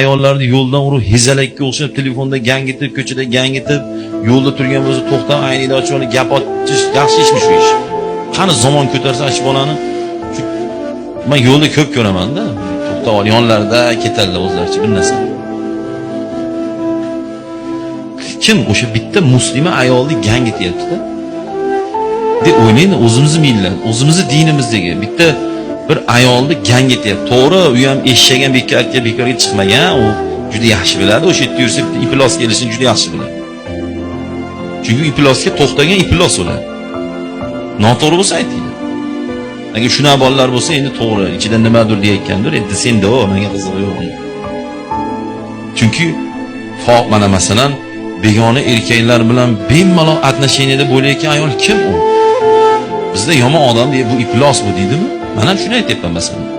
ayollarni yo'ldan urib hezalakka o'xshab telefonda gangitib, ko'chada gangitib, yo'lda turgan bo'lsa to'xtab ayningni ochib olib gap otish yaxshi ishmi shu ish? Qani zamon ko'tarsa ash bolani men yo'lda ko'p ko'raman-da. To'xtab ol, yonlarida ketadilar o'zlaricha bir narsa. Kim o'sha bitta muslima ayolni gangityapti-da? deb o'ylaydi, o'zimizni millat, o'zimizni dinimizdagi bitta bir ayolni gangityapti. To'g'ri, u ham eshshagan bekorga chiqmagan, u juda yaxshi biladi, o'sha yerda yursa iplos kelishini juda yaxshi biladi. Chunki iplosga to'xtagan iplos ular. Noto'g'ri bo'lsa ayting. Agar shunaqa bolalar bo'lsa, endi to'g'ri, ichida nimadir deyotgandir, endi senda o, menga qizig'i yo'q. Chunki mana masalan, begona erkaklar bilan bemalol atnasheniyada bo'layotgan ayol kim u? Bizda yomon odam deb bu iplos bu deydimi? Men ham shuni aytyapman masalan.